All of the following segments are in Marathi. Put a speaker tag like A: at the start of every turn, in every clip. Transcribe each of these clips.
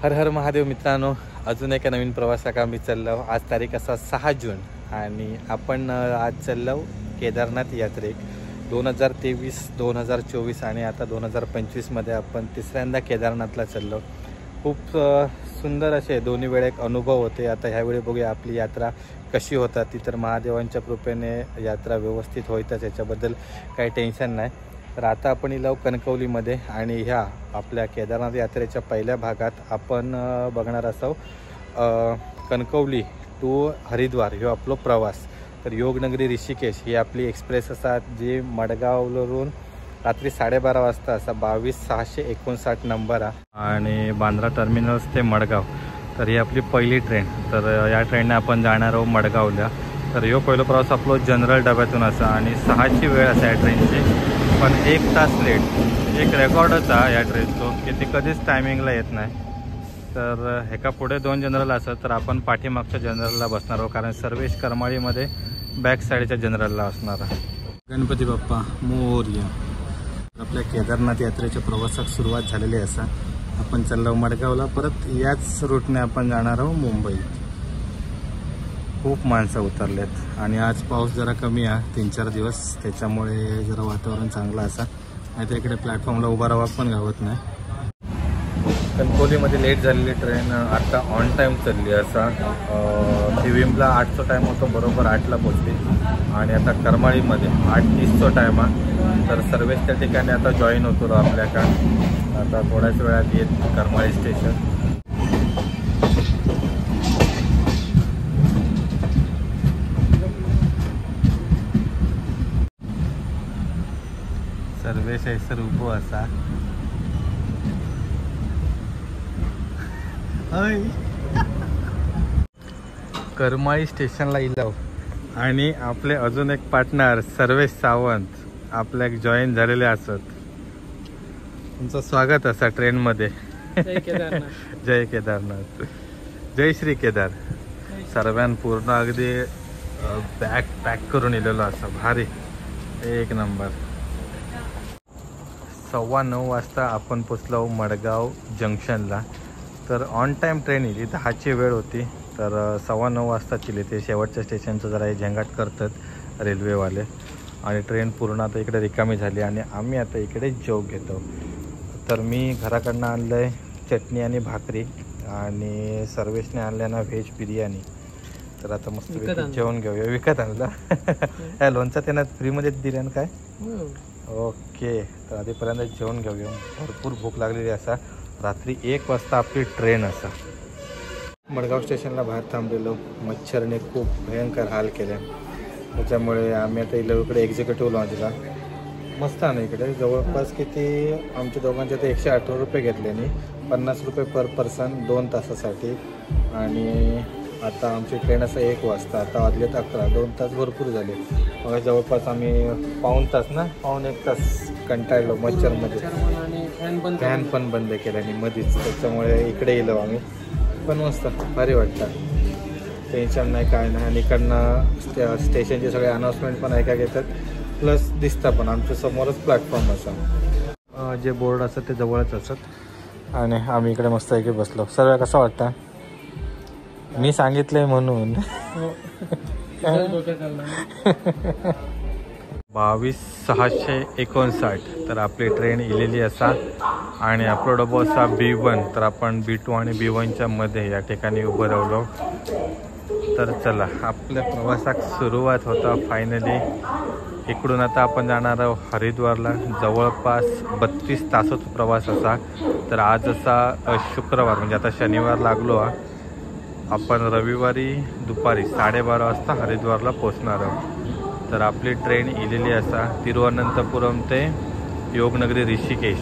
A: हर हर महादेव मित्रांनो, अजून एका नवीन प्रवासाला आम्ही चाललो. आज तारीख असा 6 जून आणि आपण आज चाललो केदारनाथ यात्रेक. 2023, 2024 आणि आता 2025मध्ये आपण तिसऱ्यांदा केदारनाथला चाललो. खूप सुंदर असे दोन्ही वेळे एक अनुभव होते. आता ह्यावेळी बघूया आपली यात्रा कशी होतात. ती तर महादेवांच्या कृपेने यात्रा व्यवस्थित होईतच, याच्याबद्दल काही टेन्शन नाही. तर आता आपण इलाव कणकवलीमध्ये आणि ह्या आपल्या केदारनाथ यात्रेच्या पहिल्या भागात आपण बघणार असो कणकवली टू हरिद्वार ह्यो आपलो प्रवास. तर योगनगरी ऋषिकेश ही आपली एक्सप्रेस असा जी मडगाववरून रात्री 12:30 वाजता असा 22,659 नंबर आणि बांद्रा टर्मिनल्स ते मडगाव. तर ही आपली पहिली ट्रेन. तर या ट्रेनने आपण जाणार आहोत मडगावला. तर ह्यो पहिलो प्रवास आपलो जनरल डब्यातून असा आणि 6ची वेळ असा या ट्रेनची, पण 1 तास लेट. एक रेकॉर्डच आहे या ट्रेनचो की ती कधीच टायमिंगला येत नाही. तर ह्याका पुढे 2 जनरल असत, तर आपण पाठीमागच्या जनरलला बसणार आहोत कारण सर्वेश करमाळीमध्ये बॅक साईडच्या जनरलला असणार आहे. गणपती बाप्पा मोरया. आपल्या केदारनाथ यात्रेच्या प्रवासात सुरुवात झालेली असा. आपण चाललो मडगावला, परत याच रूटने आपण जाणार आहोत मुंबईत. खूप माणसं उतरलेत आणि आज पाऊस जरा कमी आहे 3-4 दिवस, त्याच्यामुळे जरा वातावरण चांगलं असा. नाही तर इकडे प्लॅटफॉर्मला उभा राहावं पण गावत नाही. कणकवलीमध्ये लेट झालेली ट्रेन आता ऑन टाईम चालली असा. थिविमला 8चा टाईम होतो, बरोबर 8ला पोचली. आणि आता करमाळीमध्ये 8:30चा टाईम आहे. तर सर्वेच त्या ठिकाणी आता जॉईन होतो आपल्याकडे. आता थोड्याच वेळात येत करमाळी स्टेशन. सर्वेश हैसर उभो असा. करमाळी स्टेशनला इलाव आणि आपले अजून एक पार्टनर सर्वेश सावंत आपल्या जॉईन झालेले असत. तुमचं स्वागत असा ट्रेनमध्ये.
B: जय केदारनाथ.
A: जय केदारनाथ, जय श्री केदार. सर्वांना पूर्ण अगदी बॅग पॅक करून इलेलो असा. भारी, एक नंबर. 9:15 वाजता आपण पोचलो मडगाव जंक्शनला. तर ऑन टाईम ट्रेन येते. 10ची वेळ होती, तर 9:15 वाजता चिले. ते शेवटच्या स्टेशनचं जरा हे झंगाट करतात रेल्वेवाले. आणि ट्रेन पूर्ण आता इकडे रिकामी झाली आणि आम्ही आता इकडे जेव घेतो. तर मी घराकडनं आणलं आहे चटणी आणि भाकरी आणि सर्वेशने आणल्या ना व्हेज बिर्याणी. तर आता मस्त जेवण घेऊया. विकत आणलं. या लोणचं त्यांना फ्रीमध्ये दिल्या ना काय. ओके, तर आधीपर्यंत जेवण घेऊया. भरपूर भूक लागलेली असा. रात्री 1 वाजता आपली ट्रेन असा. मडगाव स्टेशनला बाहेर थांबलेलो. मच्छरने खूप भयंकर हाल केले, त्याच्यामुळे आम्ही आता इकडे एक्झिक्युटिव्ह लॉन्जला. मस्त आहे ना इकडे. जवळपास किती आमच्या दोघांचे ते 118 रुपये घेतले आणि 50 रुपये पर पर्सन 2 तासासाठी. आणि आता आमची ट्रेन असं 1 वाजता. आता वाजलेत 11. 2 तास भरपूर झाले. मग जवळपास आम्ही पाऊण 1 तास कंटाळलो मच्छरमध्ये. फॅन पण बंद केला आणि मध्येच, त्याच्यामुळे इकडे येलो आम्ही. पण मस्त भारी वाटतं, टेन्शन नाही काय नाही. आणि इकडनं स्टेशनचे सगळे अनाउन्समेंट पण ऐका घेतात, प्लस दिसतं पण. आमच्या समोरच प्लॅटफॉर्म असा. जे बोर्ड असतं ते जवळच असत. आणि आम्ही इकडे मस्त ऐके बसलो. सर्व कसं वाटतं? मी सांगितलंय म्हणून. 22,659 तर आपली ट्रेन इलेली असा. आणि आपला डबा असा B1. तर आपण B2 आणि B1च्या मध्ये या ठिकाणी उभं राहिलो. तर चला, आपल्या प्रवासात सुरुवात होता फायनली. इकडून आता आपण जाणार आहोत हरिद्वारला. जवळपास 32 तासाचा प्रवास असा. तर आज असा शुक्रवार, म्हणजे आता शनिवार लागलो. आपण रविवारी दुपारी 12:30 वाजता हरिद्वारला पोचणार आहोत. तर आपली ट्रेन इलेली असा तिरुवनंतपुरम ते योगनगरी ऋषिकेश.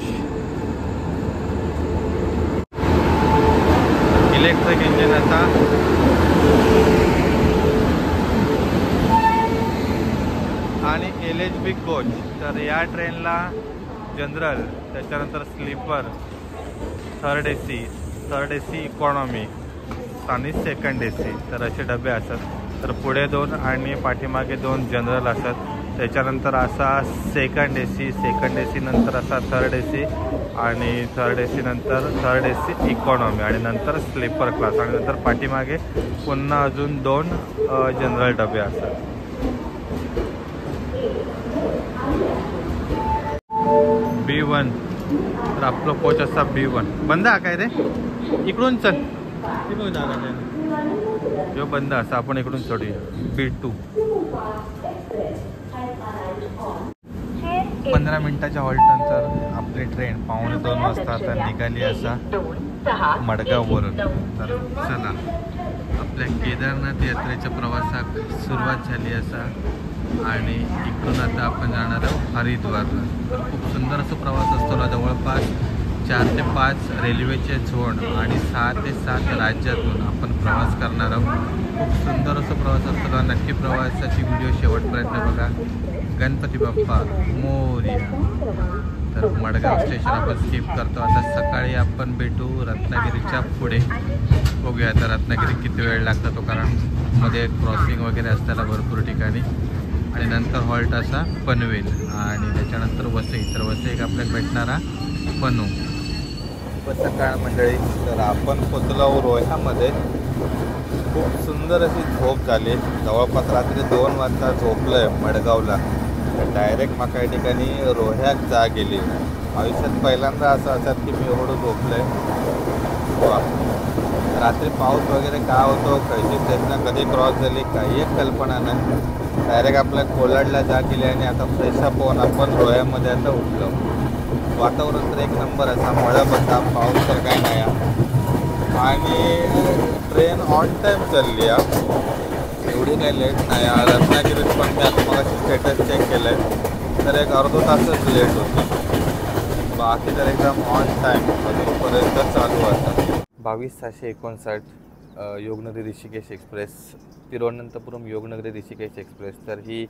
A: इलेक्ट्रिक इंजिन असा. आणि LHB कोच. तर या ट्रेनला जनरल, त्याच्यानंतर स्लीपर, थर्ड AC इकॉनॉमी आणि सेकंड AC, तर असे डबे असतात. तर पुढे 2 आणि पाठीमागे 2 जनरल असतात. त्याच्यानंतर असा सेकंड AC, सेकंड AC नंतर असा थर्ड AC आणि थर्ड AC नंतर थर्ड AC इकॉनॉमी आणि नंतर स्लीपर क्लास आणि नंतर पाठीमागे पुन्हा अजून 2 जनरल डबे असतात. B1 तर आपलं कोच असा B1 बंद हा काय रे इकडून चल जो बंद असा आपण इकडून चढूया. B2 15 मिनिटाच्या हॉल्ट नंतर आपली ट्रेन 1:15 वाजता आता निघाली असा मडगाववरून. तर चला आपल्या केदारनाथ यात्रेच्या प्रवासात सुरुवात झाली असा आणि इकडून आता आपण जाणार आहोत हरिद्वारला. तर खूप सुंदर असं प्रवास असतो ना, जवळपास 4 ते 5 रेल्वेचे झोन आणि 6 ते 7 राज्यातून आपण प्रवास करणार आहोत. खूप सुंदर असं प्रवास असतो. नक्की प्रवासाची व्हिडिओ शेवटपर्यंत बघा. गणपती बाप्पा मोरया. तर मडगाव स्टेशन आपण स्किप करतो. आता सकाळी आपण भेटू रत्नागिरीच्या पुढे. बघूया आता रत्नागिरी किती वेळ लागतो तो, कारण मध्ये क्रॉसिंग वगैरे असताना भरपूर ठिकाणी. आणि नंतर हॉल्ट असा पनवेल आणि त्याच्यानंतर वसई. तर वसई एक आपल्याला भेटणारा पनू. सकाळ मंडळी, तर आपण पोचलो रोह्यामध्ये. खूप सुंदर अशी झोप झाली. जवळपास रात्री 2 वाजता झोपलं आहे मडगावला. डायरेक्ट माका या ठिकाणी रोह्यात जा गेली. आयुष्यात पहिल्यांदा असं असत की मी एवढं झोपलं आहे. वा, रात्री पाऊस वगैरे काय होतो, कशी स्टेशन कधी क्रॉस झाली काही एक कल्पना नाही. डायरेक्ट आपल्या कोलाडला जा केली आणि आता फ्रेशअप होऊन आपण रोह्यामध्ये आता उठलो. वातावरण तर एक नंबर असा, मळा बसा, पाऊस तर काय नाही. आणि ट्रेन ऑन टाईम चालली आहे, एवढी काही लेट नाही. रत्नागिरीत पण मी आता मग स्टेटस चेक केलं आहे तर एक अर्धा तासच लेट होती. बाकी तर एकदम ऑन टाईम अजूनपर्यंत चालू असतात. 22,659 योगनगरी ऋषिकेश एक्सप्रेस, तिरुवनंतपुरम योगनगरी ऋषिकेश एक्सप्रेस. तर ही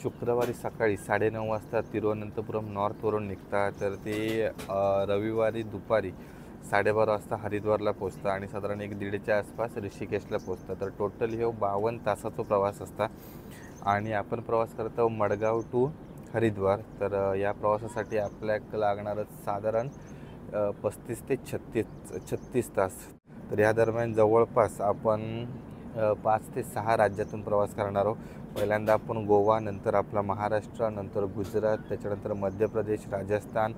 A: शुक्रवारी सकाळी 9:30 वाजता तिरुवनंतपुरम नॉर्थवरून निघतात. तर ते रविवारी दुपारी 12:30 वाजता हरिद्वारला पोचता आणि साधारण 1-1:30च्या आसपास ऋषिकेशला पोचता. तर टोटल हे 52 तासाचा प्रवास असता आणि आपण प्रवास करतो मडगाव टू हरिद्वार. तर या प्रवासासाठी आपल्याला लागणारच साधारण 35 ते 36 तास. तर या दरम्यान जवळपास आपण 5 ते 6 राज्यातून प्रवास करणार आहोत. पहिल्यांदा आपण गोवा, नंतर आपला महाराष्ट्र, नंतर गुजरात, त्याच्यानंतर मध्य प्रदेश, राजस्थान,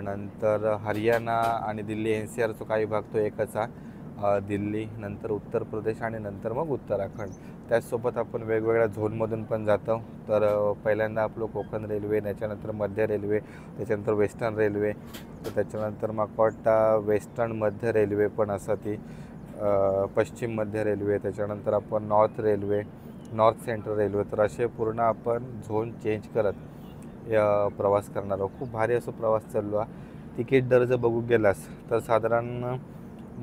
A: नंतर हरियाणा आणि दिल्ली. NCRचा काही भाग तो एकच आहे, दिल्ली, नंतर उत्तर प्रदेश आणि नंतर मग उत्तराखंड. त्याचसोबत आपण वेगवेगळ्या झोनमधून पण जातो. तर पहिल्यांदा आपलं कोकण रेल्वे, त्याच्यानंतर मध्य रेल्वे, त्याच्यानंतर वेस्टर्न रेल्वे, तर त्याच्यानंतर मग वाटतं वेस्टर्न मध्य रेल्वे पण असं ती पश्चिम मध्य रेल्वे, त्याच्यानंतर आपण north railway, north central railway. तर असे पूर्ण आपण झोन चेंज करत प्रवास करणार आहोत. खूप भारी असं प्रवास चाललो आहे. तिकीट दर जर बघू गेलास तर साधारण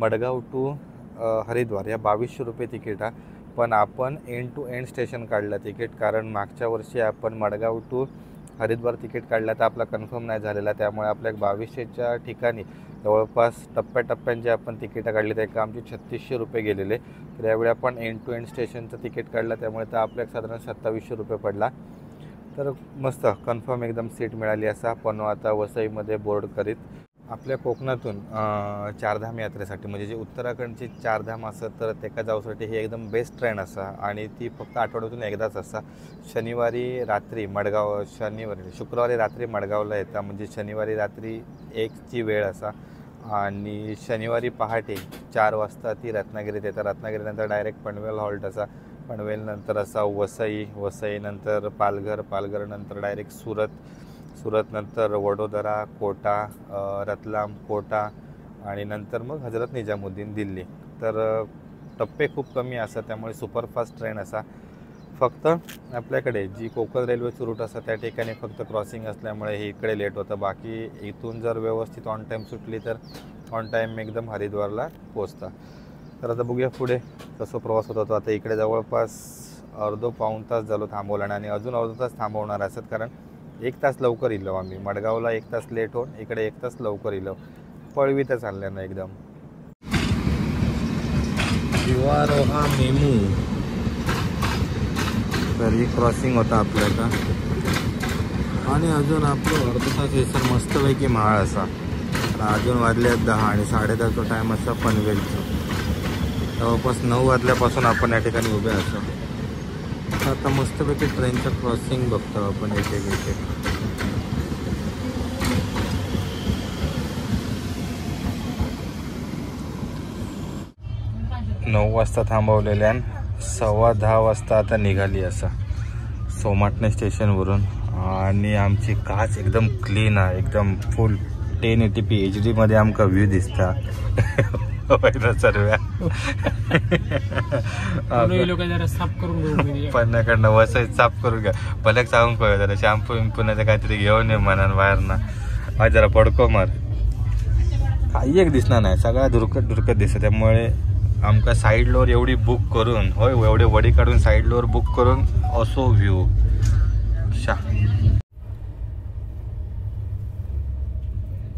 A: मडगाव टू हरिद्वार या 2200 रुपये तिकीट आहे. पण आपण एंड टू एंड स्टेशन काढलं तिकीट, कारण मागच्या वर्षी आपण मडगाव टू हरिद्वार तिकीट काढला तर आपला कन्फर्म नाही झालेला. त्यामुळे आपल्या 2200च्या ठिकाणी जवळपास टप्प्याटप्प्यांचे आपण तिकीटं काढली. तर आमचे 3600 रुपये गेलेले. तर यावेळी आपण एंड टू एंड स्टेशनचं तिकीट काढलं, त्यामुळे तर आपल्याला साधारण 2700 रुपये पडला. तर मस्त कन्फर्म एकदम सीट मिळाली असा. पण आता वसईमध्ये बोर्ड करीत आपल्या कोकणातून चारधाम यात्रेसाठी, म्हणजे जे उत्तराखंडची चारधाम असत तर त्याका जाऊसाठी ही एकदम बेस्ट ट्रेन असा. आणि ती फक्त आठवड्यातून एकदाच असा. शनिवारी रात्री मडगाव, शुक्रवारी रात्री मडगावला येतात, म्हणजे शनिवारी रात्री 1ची वेळ असा. आणि शनिवारी पहाटे 4 वाजता ती रत्नागिरीत येतात. रत्नागिरीनंतर डायरेक्ट पनवेल हॉल्ट असा. पनवेलनंतर असा वसई, वसईनंतर पालघर, पालघरनंतर डायरेक्ट सुरत, सुरतनंतर वडोदरा, कोटा, रतलाम, कोटा आणि नंतर मग हजरत निजामुद्दीन, दिल्ली. तर टप्पे खूप कमी असतात, त्यामुळे सुपरफास्ट ट्रेन असा. फक्त आपल्याकडे जी कोकण रेल्वेचं रूट असतं त्या ठिकाणी फक्त क्रॉसिंग असल्यामुळे हे इकडे लेट होतं. बाकी इथून जर व्यवस्थित ऑन टाईम सुटली तर ऑन टाईम एकदम हरिद्वारला पोचता. तर आता बघूया पुढे कसं प्रवास होत होता. आता इकडे जवळपास पाऊण तास झालो थांबवलं आणि अजून अर्धा तास थांबवणार असत, कारण 1 तास लवकर इलो आम्ही. मडगावला 1 तास लेट होऊन इकडे 1 तास लवकर इलो. पळवीतच आणलं ना एकदम. युवा रोहा मेमू तर ही क्रॉसिंग होता आपल्याला आणि अजून आपलं अर्धा तास हे सर मस्तपैकी महाळ असा. अजून वाजले 10 आणि 10:30चा टाईम असा पनवेलचा. जवळपास 9 वाजल्यापासून आपण या ठिकाणी उभे असतो. आता मस्तपैकी ट्रेनचं क्रॉसिंग बघतो आपण एक एक. 9 वाजता थांबवलेल्या 10:15 वाजता आता निघाली असा सोमाटणे स्टेशनवरून. आणि आमची काच एकदम क्लीन आहे, एकदम फुल 1080p HD मध्ये आमका व्ह्यू दिसता. सर्व पन्नाकडनं वसई साफ करून घ्या. भले सांगून कळ जरा शॅम्पू विम्पूचं काहीतरी घेऊन ये म्हणा बाहेर ना. आज जरा पडको मार, काही एक दिसणार नाही, सगळा धुरकत दिसत. त्यामुळे आमका साईड लोअर एवढी बुक करून होय एवढे वडी काढून साईड लोअर बुक करून असो व्ह्यू शा.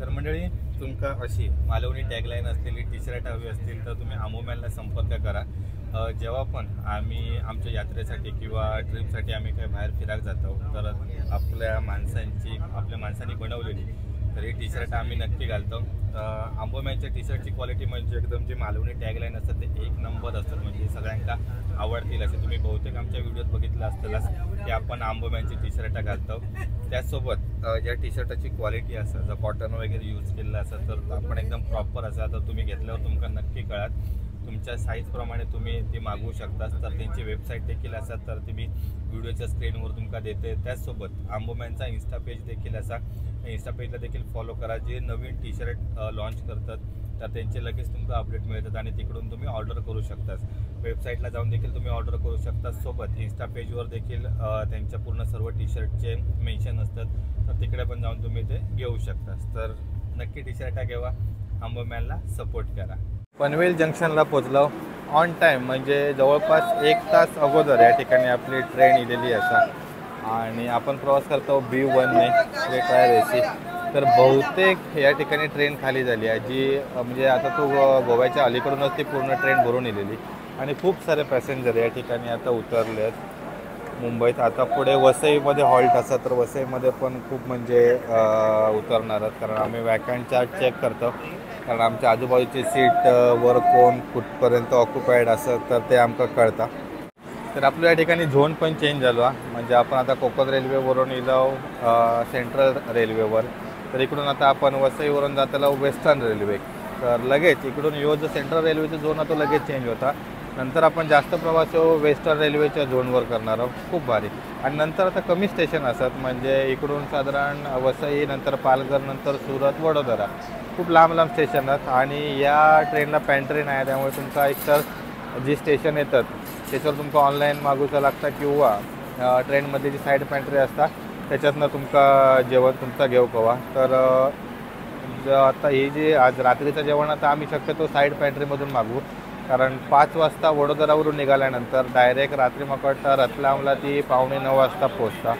A: तर मंडळी तुमका अशी मालवणी टॅगलाईन असलेली टी शर्ट हवी असतील तर तुम्ही आमोमॅनला संपर्क करा. जेव्हा पण आम्ही आमच्या यात्रेसाठी किंवा ट्रिपसाठी आम्ही काही बाहेर फिरायला जातो तर आपल्या माणसांनी बनवलेली तर ही टी शर्ट आम्ही नक्की घालतो. आंबोमॅनच्या टी शर्टची क्वालिटी म्हणजे एकदम जी मालवणी टॅगलाईन असतात ते एक नंबर असतात, म्हणजे सगळ्यांना आवडतील असे. तुम्ही बहुतेक आमच्या व्हिडिओत बघितलं असतीलच की आपण आंबोमॅनची टी शर्ट घालतो. त्याचसोबत ज्या टी शर्टाची क्वालिटी असं जर कॉटन वगैरे यूज केलेलं असेल तर आपण एकदम प्रॉपर असा तर तुम्ही घेतल्यावर तुमका नक्की कळत. तुमच्या साईजप्रमाणे तुम्ही ती मागवू शकता. तर त्यांची वेबसाईट देखील असतात तर ती मी व्हिडिओच्या स्क्रीनवर तुमका देते. त्याचसोबत आंबोमॅनचा इन्स्टा पेज देखील असा, इन्स्टा पेजला देखील फॉलो करा. जे नवीन टी शर्ट लॉन्च करतात तर त्यांचे लगेच तुमका अपडेट मिळतात आणि तिकडून तुम्ही ऑर्डर करू शकता. वेबसाईटला जाऊन देखील तुम्ही ऑर्डर करू शकता. सोबत इन्स्टा पेजवर देखील त्यांच्या पूर्ण सर्व टी शर्टचे मेन्शन असतात तर तिकडे पण जाऊन तुम्ही ते घेऊ शकता. तर नक्की टी शर्ट घेवा, आंबोमॅनला सपोर्ट करा. पनवेल जंक्शनला पोचलो ऑन टाईम, म्हणजे जवळपास 1 तास अगोदर या ठिकाणी आपली ट्रेन इलेली असा. आणि आपण प्रवास करतो B1ने ट्रायल AC. तर बहुतेक या ठिकाणी ट्रेन खाली झाली आहे, जी म्हणजे आता तो गोव्याच्या अलीकडूनच ती पूर्ण ट्रेन भरून इलेली आणि खूप सारे पॅसेंजर या ठिकाणी आता उतरले आहेत मुंबईत. आता पुढे वसईमध्ये हॉल्ट असतात तर वसईमध्ये पण खूप म्हणजे उतरणार आहेत, कारण आम्ही वॅकंट चार्ट चेक करतो. कारण आमच्या आजूबाजूची सीट वर कोण कुठपर्यंत ऑक्युपाईड असत तर ते आमका कळतं. तर आपल्या या ठिकाणी झोन पण चेंज झालो, म्हणजे आपण आता कोकण रेल्वेवरून इलो सेंट्रल रेल्वेवर. तर इकडून आता आपण वसईवरून जाताला वेस्टर्न रेल्वे. तर लगेच इकडून जो सेंट्रल रेल्वेचा झोन आहे तो लगेच चेंज होता. नंतर आपण जास्त प्रवास वेस्टर्न रेल्वेच्या झोनवर करणार आहोत. खूप भारी. आणि नंतर आता कमी स्टेशन असतात, म्हणजे इकडून साधारण वसई, नंतर पालघर, नंतर सुरत, वडोदरा, खूप लांब स्टेशन आहेत. आणि या ट्रेनला पॅन्ट्री नाही, त्यामुळे तुमचा एकतर जी स्टेशन येतात त्याच्यावर तुमका ऑनलाईन मागूचं लागतं किंवा ट्रेनमध्ये जी साईड पॅन्ट्री असतात त्याच्यातनं तुमका जेवण तुमचा घेऊ कवा. तर आता ही जी आज रात्रीचं जेवण आता आम्ही शक्यतो साईड पॅन्ट्रीमधून मागवू, कारण 5 वाजता वडोदरावरून निघाल्यानंतर डायरेक्ट रात्री मकट रतलामला ती 8:45 वाजता पोचता.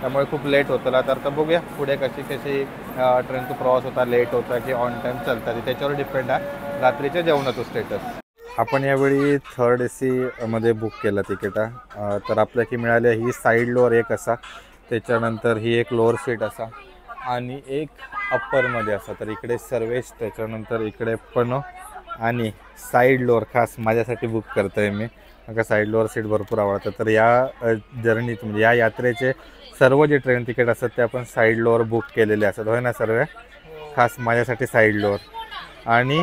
A: त्यामुळे खूप लेट होतं. तर बघूया पुढे कशी ट्रेनचा प्रवास होता, लेट होता की ऑन टाईम चालतात, त्याच्यावर डिपेंड आहे रात्रीच्या जेवणाचं स्टेटस. आपण यावेळी 3rd AC मध्ये बुक केलं तिकीटा. तर आपल्याला मिळाले ही साईड लोअर एक असा, त्याच्यानंतर ही एक लोअर सीट असा आणि एक अप्परमध्ये असा. तर इकडे सर्वेश, त्याच्यानंतर इकडे पण आणि साईड लोअर खास माझ्यासाठी बुक करतो आहे मी, मला साईड लोअर सीट भरपूर आवडतं. तर या जर्नीत म्हणजे या यात्रेचे सर्व जे ट्रेन तिकीट असतात ते आपण साईड लोअर बुक केलेले असतात, होय ना सर्व, खास माझ्यासाठी साईड लोअर. आणि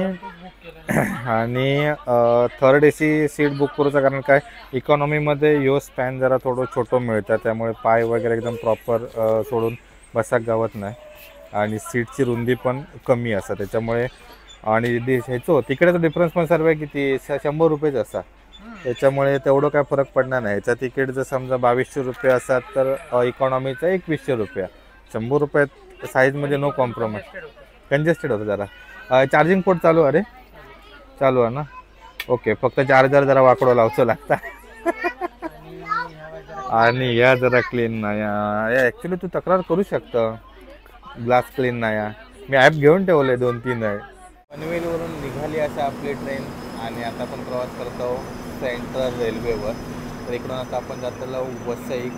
A: 3rd AC सीट बुक करूचं कारण काय, इकॉनॉमीमध्ये यो स्पॅन जरा थोडं छोटं मिळतं, त्यामुळे पाय वगैरे एकदम प्रॉपर सोडून बसाक गावत नाही आणि सीटची रुंदी पण कमी असतात त्याच्यामुळे. आणि ह्याचं तिकिटाचा डिफरन्स पण सर्व किती 100 रुपयेच असा, त्याच्यामुळे तेवढं काय फरक पडणार नाही. याचा तिकीट जर समजा 2200 रुपये असतात तर इकॉनॉमीचा 2100 रुपये. 100 रुपयात साईजमध्ये नो कॉम्प्रोमाइज. कंजेस्टेड होतं जरा. चार्जिंग पोर्ट चालू आहे रे, चालू आहे ना, ओके. फक्त चार्जर जरा वाकडं लावचं लागतं. आणि या जरा क्लीन नाही, ॲक्च्युली तू तक्रार करू शकतं, ग्लास क्लीन नाही. मी ॲप घेऊन ठेवलं आहे 2-3 आहे. पनवेलवरून निघाली अशा आपली ट्रेन आणि आता आपण प्रवास करतो सेंट्रल रेल्वेवर. तर इकडून आता आपण जातो वसई.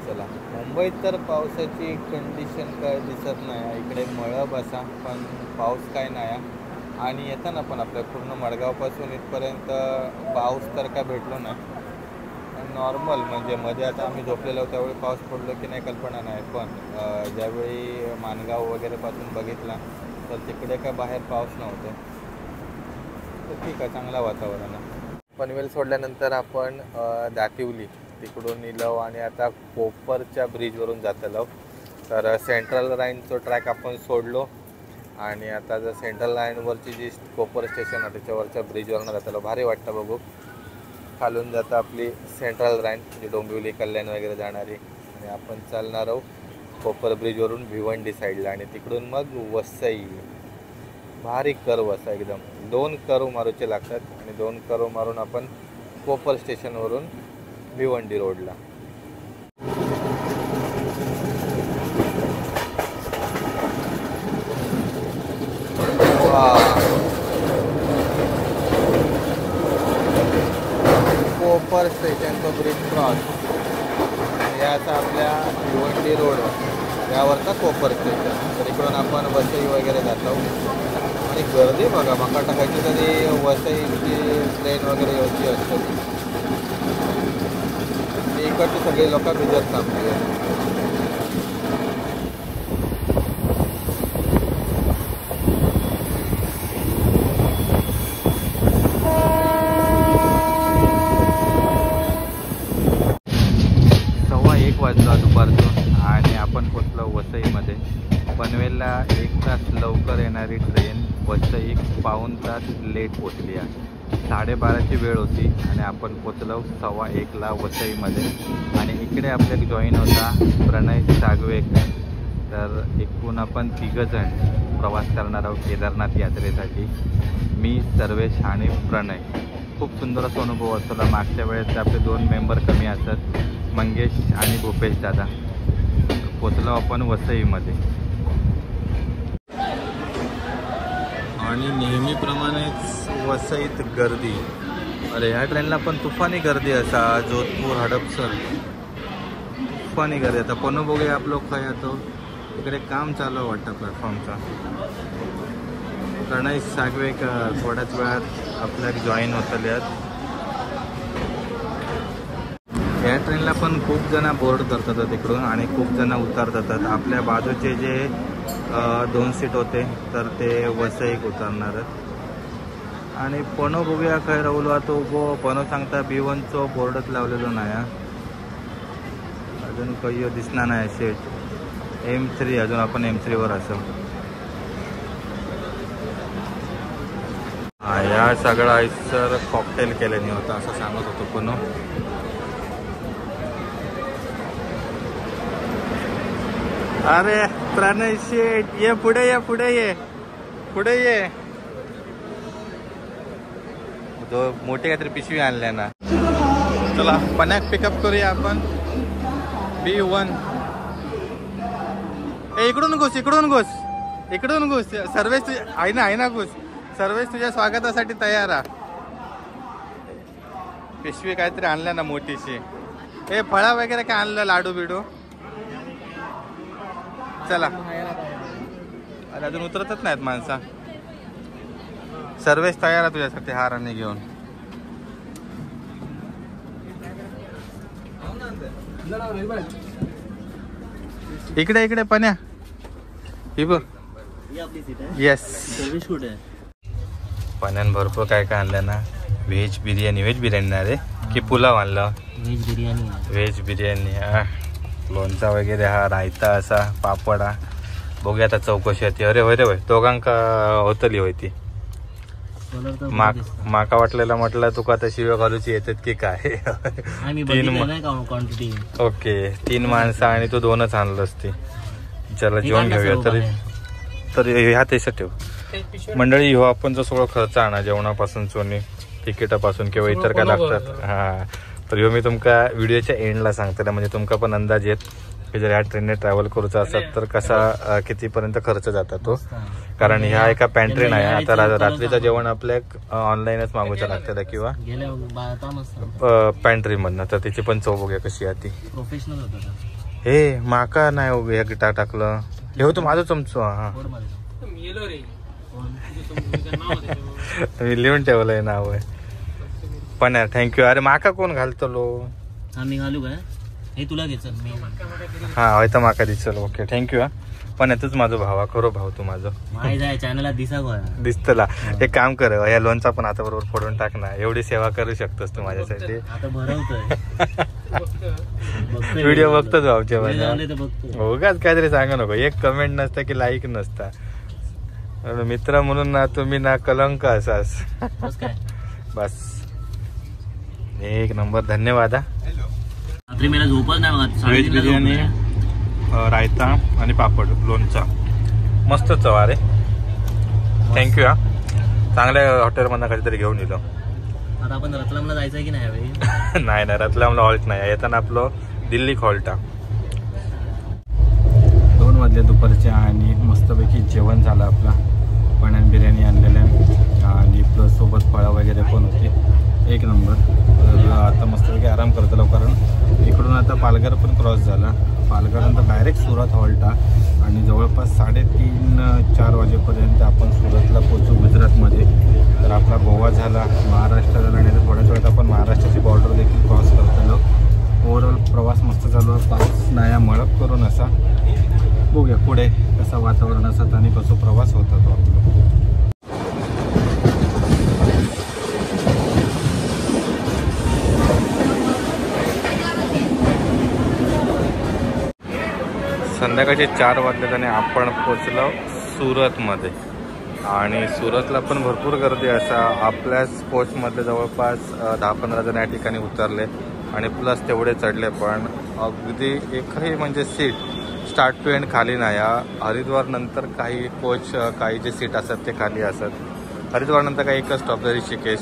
A: चला, मुंबईत तर पावसाची कंडिशन काय दिसत नाही. इकडे मळब असा, पण पाऊस काय नाही. आणि येताना पण आपल्या पूर्ण मडगावपासून इथपर्यंत पाऊस तर काय भेटलो नाही. नॉर्मल म्हणजे मध्ये आता आम्ही झोपलेलो त्यावेळी पाऊस पडलो की नाही कल्पना नाही. पण ज्यावेळी माणगाव वगैरेपासून बघितला तर तिकडे काय बाहेर पाऊस नव्हते. तर ठीक आहे, चांगला वातावरण आहे. पनवेल सोडल्यानंतर आपण दातिवली तिकडून निलव आणि आता कोपरच्या ब्रिजवरून जातलो. तर सेंट्रल लाईनचं ट्रॅक आपण सोडलो आणि आता जर सेंट्रल लाईनवरची जी कोपर स्टेशन आहे त्याच्यावरच्या ब्रिजवरून जातलो. भारी वाटतं बघू. खालून जातं आपली सेंट्रल लाईन जी डोंबिवली कल्याण वगैरे जाणारी आणि आपण चालणार आहोत कोपर ब्रिजवरून भिवंडी साईडला आणि तिकडून मग वसई. भारी कर्व असा एकदम 2 कर्व मारूचे लागतात आणि 2 कर्व मारून आपण कोपर स्टेशनवरून भिवंडी रोडला. कोपर स्टेशनचं ब्रिज क्रॉस याचा आपल्या भिवंडी रोड यावरचा कोपर स्टेशन. तर इकडून आपण वसई वगैरे जातो आणि गर्दी बघा. मका टाकायची तरी वसईची ट्रेन वगैरे यायची असते. इकडचे सगळे लोक भिजत थांबले. वाजला दुपारचं आणि आपण पोचलो वसईमध्ये. पनवेलला 1 तास लवकर येणारी ट्रेन वसई पाऊण तास लेट पोचली आहे. 12:30ची वेळ होती आणि आपण पोचलो 1:15ला वसईमध्ये. आणि इकडे आपल्याला जॉईन होता प्रणय सागवेकर. तर एकूण आपण 3 जण प्रवास करणार आहोत केदारनाथ यात्रेसाठी. मी, सर्वेश आणि प्रणय. खूप सुंदर असा अनुभव असतो. मागच्या वेळेस आपले 2 मेंबर कमी असतात, मंगेश आणि भूपेश दादा. पोचलो आपण वसईमध्ये आणि नेहमीप्रमाणेच वसईत गर्दी. अरे ह्या ट्रेनला पण तुफानी गर्दी असा. जोधपूर हडपसर तुफानी गर्दी. आता पण बघूया आप लोक काय येतो. इकडे काम चालू वाटतं प्लॅटफॉर्मचा. प्रणय सागवेकर थोड्याच वेळात आपल्याला जॉईन होतले आहेत. या ट्रेनला पण खूप जण बोर्ड करतात तिकडून आणि खूप जण उतरतात. आपल्या बाजूचे जे 2 सीट होते तर ते वसईक उतरणार. आणि पणो बघूया काय राहुलो तो उभो. पणो सांगता B1चो बोर्डच लावलेलो नाही. अजून काही दिसणार नाही सीट. M3 अजून आपण M3वर असो. या सगळा आयसर कॉकटेल केल्याने होता असं सांगत होतो पणो. अरे प्रणय शेट ये पुढे ये, पुढे ये, पुढे ये. तो मोठे काहीतरी पिशवी आणल्या ना. चला पण्याक पिकअप करूया आपण. B1. इकडून घुस, इकडून घुस, इकडून घुस. सर्वेश आहे ना घुस. सर्वेश तुझ्या स्वागतासाठी तयार आहे. पिशवी काहीतरी आणल्या ना मोठीशी. हे फळा वगैरे काय आणलं, लाडू बिडू. चला. अरे अजून उतरतच नाहीत माणसा. सर्वेश तयार आहे तुझ्यासाठी हाराने घेऊन. इकडे इकडे पण्या. ही बघ. येस. सर्वेश कुठे आहे? पण्यान भरपूर काय काय आणलं ना. व्हेज बिर्याणी ना रे की पुलाव आणला. व्हेज बिर्याणी लोणचा वगैरे हा, रायता असा, पापड हा. बघूया आता चौकशी होती. अरे होय रे होय, दोघांका होतली होय ती. माका वाटलेला म्हटलं तुका आता शिव्या घालूची येतात की काय.
B: 3
A: ओके 3 माणसं आणि तू 2च आणलंस ती. चला जेवण घेऊया. तरी ह्या तेच ठेव. मंडळी ह्यो आपण जो सगळं खर्च आणा जेवणापासून चोनी तिकिटापासून किंवा इतर काय लागतात. हा तर ह्यो मी तुमका व्हिडिओच्या एंडला सांगतले म्हणजे तुमका पण अंदाज येत. की जर या ट्रेनने ट्रॅव्हल करूचा असेल तर कसा कितीपर्यंत खर्च जाता तो. कारण ह्या एका पॅन्ट्री नाही आता रात्रीचं जेवण आपल्या ऑनलाईनच मागवायचं लागतं किंवा पॅन्ट्रीमधनं. तर तिची पण चव बघूया कशी आहे ती.
B: प्रोफेशनल होतं
A: हे माका नाही हो हे गिटार टाकलं हे होतं माझं चमचो. हा मी लिहून ठेवलंय नाव आहे पण यार थँक्यू. अरे माका कोण घालतो लो.
B: मी घालू काय हे तुला घे चल मी.
A: हा होय तर माका दिसल. Okay thank you. हा पण यातच माझा भावा खरो भाऊ तू माझं
B: चॅनलला
A: दिसतला. एक काम कर या लोनचा पण आता बरोबर फोडून टाक ना. एवढी सेवा करू शकतोस तू माझ्यासाठी. व्हिडिओ बघतोच भाऊच्या माझ्या. हो का काहीतरी सांगा नको. एक कमेंट नसता की लाईक नसता. मित्र म्हणून ना तुम्ही ना कलंक असास. बस एक नंबर. धन्यवाद. व्हेज बिर्याणी रायता आणि पापड लोणचा मस्त चव रे. थँक्यू. हा चांगल्या हॉटेलमधनं कधीतरी घेऊन येलो.
B: आता आपण रतलामला जायचं की नाही.
A: नाही नाही रतलामला हॉल्ट नाही. येताना आपलं दिल्ली हॉल्ट. 2 वाजले दुपारचे आणि मस्तपैकी जेवण झालं आपला. पण बिर्याणी आणलेल्या आणि प्लस सोबत फळं वगैरे पण होती. एक नंबर. तर आता मस्तपैकी आराम करतो लो कारण इकडून आता पालघर पण क्रॉस झाला. पालघरनंतर डायरेक्ट सुरत हॉल्टा आणि जवळपास 3:30-4 वाजेपर्यंत आपण सुरतला पोहोचू गुजरातमध्ये. तर आपला गोवा झाला, महाराष्ट्र झाला आणि थोड्याच वेळात आपण महाराष्ट्राची बॉर्डर देखील क्रॉस करतो. ओव्हरऑल प्रवास मस्त चालू. पाऊस नाही मळप करून असा. बघूया पुढे कसं वातावरण असतं आणि कसं प्रवास होता तो आपला. संध्याकाळचे 4 वाजले आणि आपण पोचलो सुरतमध्ये. आणि सुरतला पण भरपूर गर्दी असा. आपल्याच कोचमध्ये जवळपास 10-15 जण या ठिकाणी उतरले आणि प्लस तेवढे चढले. पण अगदी एकही म्हणजे सीट स्टार्ट टू एंड खाली नाही. हरिद्वार नंतर काही कोच काही जे सीट असतात ते खाली असतात. हरिद्वार नंतर काही एकच स्टॉप ऋषिकेश.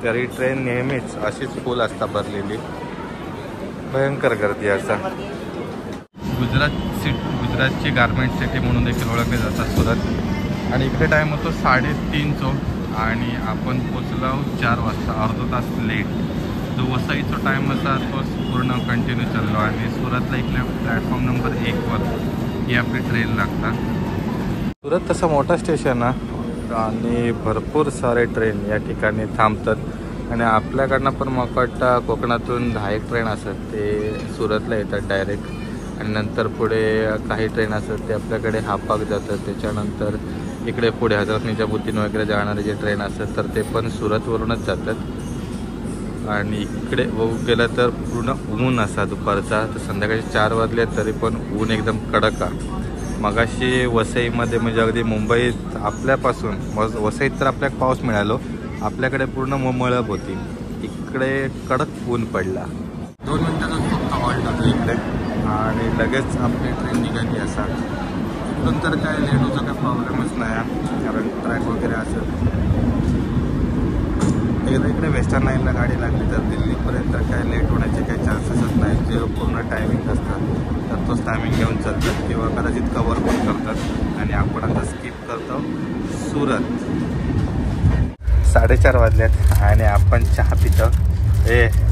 A: तरी ट्रेन नेहमीच अशीच फुल असता भरलेली. भयंकर गर्दी असा. गुजरातची गारमेंट सिटी म्हणून देखील ओळखले जातात सुरत. आणि इकडे टाईम होतो 3:30 आणि आपण पोचलो 4 वाजता. अर्धा तास लेट. जो वसईचा टाईम होता तो पूर्ण कंटिन्यू चाललो. आणि सुरतला इकडे प्लॅटफॉर्म नंबर 1वर ही आपली ट्रेन लागतात. सुरत तसं मोठा स्टेशन आहे आणि भरपूर सारे ट्रेन या ठिकाणी थांबतात. आणि आपल्याकडनं पण मला वाटतं कोकणातून 10 ट्रेन असतात ते सुरतला येतात डायरेक्ट. आणि नंतर पुढे काही ट्रेन असतात ते आपल्याकडे हापाक जातात. त्याच्यानंतर इकडे पुढे हजरत निजामुद्दीन वगैरे जाणारे जे ट्रेन असतात तर ते पण सुरतवरूनच जातात. आणि इकडे बघू गेलं तर पूर्ण ऊन असा दुपारचा. तर संध्याकाळी 4 वाजले तरी पण ऊन एकदम कडक आहे. मगाशी वसईमध्ये म्हणजे अगदी मुंबईत आपल्यापासून वसईत तर आपल्याला पाऊस मिळालो. आपल्याकडे पूर्ण मळब होती. इकडे कडक ऊन पडला. 2 मिनिटाचा फक्त हॉल्ट होतो इकडे आणि लगेच आपली ट्रेन निघाली असा. इकडून तर काय लेटूचा काही प्रॉब्लेमच नाही कारण ट्रॅक वगैरे असेल. एकदा इकडे वेस्टर्न लाईनला गाडी लागली तर दिल्लीपर्यंत काय लेट होण्याचे काही चान्सेसच नाही. जे पूर्ण टायमिंग असतात तर तोच टायमिंग घेऊन चालतात किंवा कदाचित कवर पण करतात. आणि आपण आता स्किप करतो सुरत. 4:30 वाजल्यात आणि आपण चहा पितो.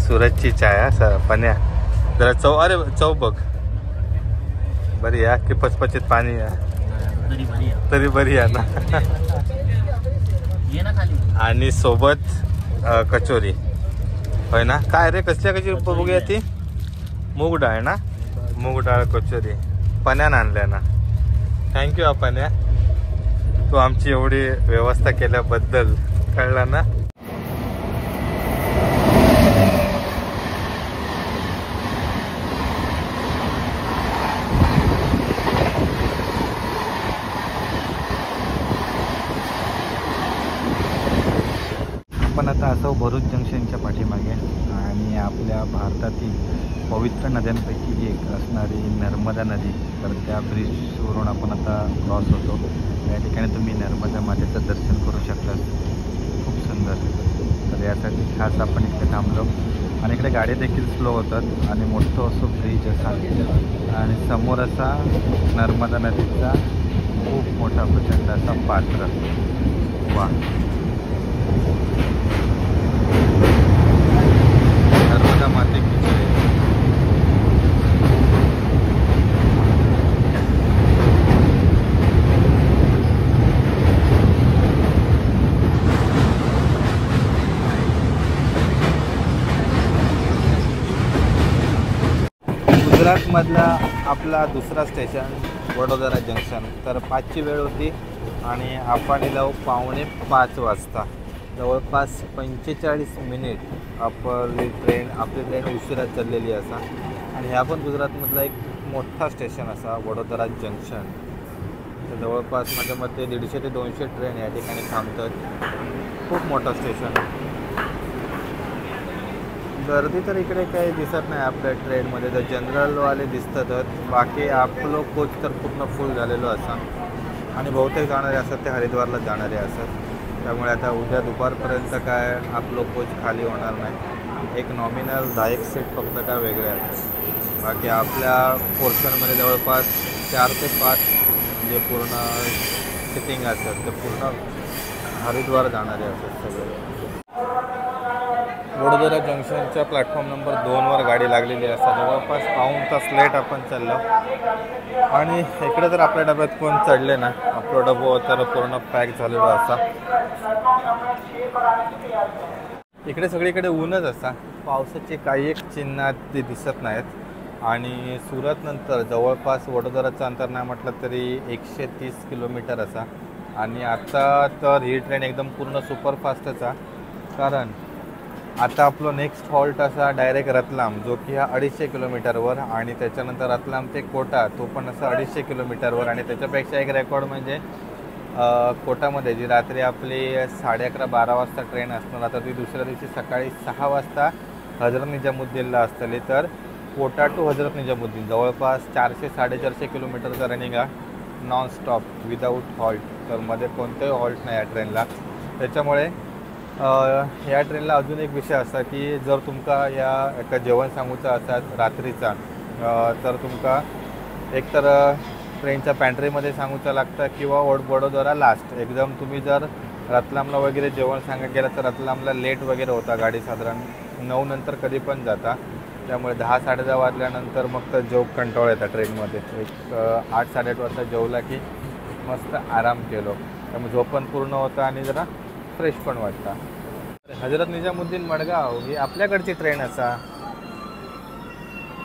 A: सुरतची चाय सर पण्या जरा चव. अरे चव बघ बरी या की पचपचित पाणी तरी बरी आहे ना. आणि सोबत कचोरी होय ना. काय रे कसल्या कशी बघूया ती. मूग डाळ ना. मूग डाळ कचोरी पण्यानं आणल्या ना. थँक्यू आपण्या तू आमची एवढी व्यवस्था केल्याबद्दल. कळला ना. आपण आता असं भरूच जंक्शनच्या पाठीमागे आणि आपल्या भारतातील पवित्र नद्यांपैकी एक असणारी नर्मदा नदी. तर त्या ब्रिजवरून आपण आता क्रॉस होतो. या ठिकाणी तुम्ही नर्मदा मातेचं दर्शन करू शकता. खूप सुंदर. तर यासाठी खास आपण इथे थांबलो आणि इकडे गाडी देखील स्लो होतात आणि मोठं असं ब्रिज असा आणि समोर असा नर्मदा नदीचा खूप मोठा प्रचंड असा पात्र. वा, नर्मदा माते की जय. गुजरातमधला आपला दुसरा स्टेशन वडोदरा जंक्शन. तर 5ची वेळ होती आणि आपण जाऊ 4:45 वाजता. जवळपास 45 मिनिट आपली ट्रेन उशिरा चाललेली असा. आणि ह्या पण गुजरातमधला एक मोठा स्टेशन असा वडोदरा जंक्शन. तर जवळपास माझ्या मते 150 ते 200 ट्रेन या ठिकाणी थांबतात. खूप मोठा स्टेशन. गर्दी तर इकडे काही दिसत नाही आपल्या ट्रेनमध्ये. तर जनरलवाले दिसतातच, बाकी आपलं कोच तर पूर्ण फुल झालेलो असा. आणि बहुतेक जाणारे असतात ते हरिद्वारला जाणारे असतात. त्यामुळे आता उद्या दुपारपर्यंत काय आपलं कोच खाली होणार नाही. एक नॉमिनल 10 सीट फक्त काय वेगळे असतात. बाकी आपल्या पोर्शनमध्ये जवळपास 4 ते 5 जे पूर्ण सिटिंग असतात ते पूर्ण हरिद्वार जाणारे असतात सगळे. वडोदरा जंक्शनच्या प्लॅटफॉर्म नंबर 2वर गाडी लागलेली असतात. जवळपास पाऊण तास लेट आपण चाललो. आणि इकडे तर आपल्या डब्यात कोण चढले ना, आपला डबो तर पूर्ण पॅक झालेलो असा. इकडे सगळीकडे ऊनच असा. पावसाचे काही एक चिन्ह ते दिसत नाहीत. आणि सुरत नंतर जवळपास वडोदराचं अंतर नाही म्हटलं तरी 130 किलोमीटर असा. आणि आता तर ही ट्रेन एकदम पूर्ण सुपरफास्टच आहे. कारण आता आपलं नेक्स्ट हॉल्ट असा डायरेक्ट रतलाम, जो की हा 250 किलोमीटरवर. आणि त्याच्यानंतर रतलाम ते कोटा, तो पण असा 250 किलोमीटरवर. आणि त्याच्यापेक्षा एक रेकॉर्ड म्हणजे कोटामध्ये जी रात्री आपली 11:30-12 वाजता ट्रेन असणार, आता ती दुसऱ्या दिवशी सकाळी 6 वाजता हजरत निजामुद्दीनला असतली. तर कोटा टू हजरत निजामुद्दीन जवळपास 400-450 किलोमीटरचा रनिंग आहे, नॉनस्टॉप विदाऊट हॉल्ट. तर मध्ये कोणतेही हॉल्ट नाही या ट्रेनला. त्याच्यामुळे या ट्रेनला अजून एक विषय असा की जर तुमका या एका जेवण सांगूचा असतात रात्रीचा, तर तुमका एकतर ट्रेनच्या पॅन्ट्रीमध्ये सांगूचा लागतं किंवा वडोदरा लास्ट. एकदम तुम्ही जर रतलामला वगैरे जेवण सांगा गेलं तर रतलामला लेट वगैरे होता. गाडी साधारण 9 नंतर कधी पण जाता. त्यामुळे 10-10:30 वाजल्यानंतर मग तर जेव कंटाळा येतात ट्रेनमध्ये. एक 8-8:30 वाजता जेवला की मस्त आराम केलो, त्यामुळे झोप पण पूर्ण होता आणि जरा फ्रेश पण वाटतं. हजरत निजामुद्दीन मडगाव ही आपल्याकडची ट्रेन असा.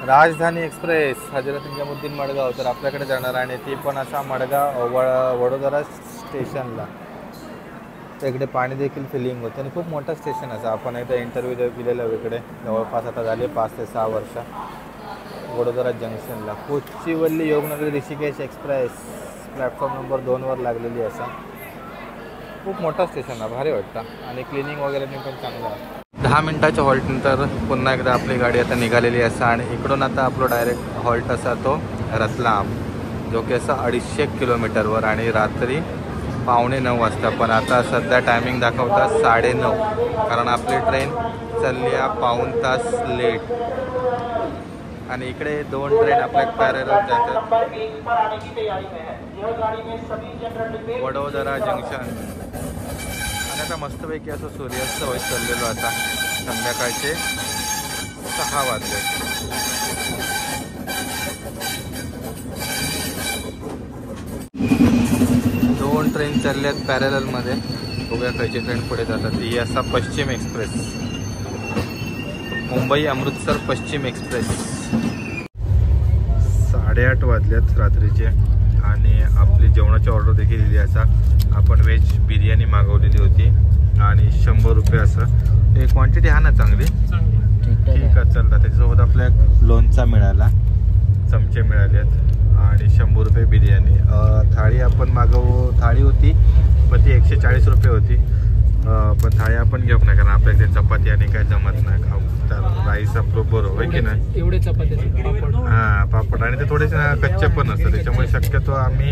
A: राजधानी एक्सप्रेस हजरत निजामुद्दीन मडगाव तर आपल्याकडे जाणार. आणि ती पण असा मडगाव वडोदरा स्टेशनला. तर इकडे पाणी देखील फिलिंग होतं आणि खूप मोठा स्टेशन असा. आपण एकदा इंटरव्ह्यू दिलेला इकडे जवळपास आता झाले 5 ते 6 वर्ष. वडोदरा जंक्शनला Kochuveli Yognagari Rishikesh express platform number 2वर लागलेली असा. खूप मोठा स्टेशन आहे, भारी वाटतं. आणि क्लिनिंग वगैरे पण चांगलं आहे. 10 मिनटाच्या हॉल्टनंतर पुन्हा एकदा आपली गाडी आता निघालेली असा. आणि इकडून आता आपलं डायरेक्ट हॉल्ट असा तो रतलाम, जो की असा 250 किलोमीटरवर. आणि रात्री 8:45 वाजता. पण आता सध्या टायमिंग दाखवता 9:30, कारण आपली ट्रेन चालली आहे पाऊण तास लेट. आणि इकडे 2 ट्रेन आपल्या पॅरलल जातात. वडोदरा जंक्शन. आणि आता मस्तपैकी असं सूर्यास्त होत चाललेलो आता. संध्याकाळचे 6 वाजले. दोन ट्रेन चालल्यात पॅरलमध्ये. बघूया खयची ट्रेन पुढे जातात. ही असा पश्चिम एक्सप्रेस, मुंबई अमृतसर पश्चिम एक्सप्रेस. 8:30 वाजल्यात रात्रीचे. आणि आपली जेवणाची ऑर्डर देखील दिली असा. आपण व्हेज बिर्याणी मागवलेली होती आणि 100 रुपये असं. हे क्वांटिटी हा ना चांगली, ठीक आहे चालतं. त्याच्यासोबत आपल्या लोणचा मिळाला, चमचे मिळाले आहेत आणि 100 रुपये बिर्याणी. थाळी आपण थाळी होती पण ती 140 रुपये होती. पण थाळी आपण घेऊ नाही, कारण आपल्या इथे चपाती आणि काय जमत नाही खाऊ. तर राईस आपलं बरोबर आहे की नाही,
B: एवढे चपाती
A: हां पापड. आणि ते थोडेसे कच्चे पण असतात. त्याच्यामुळे शक्यतो आम्ही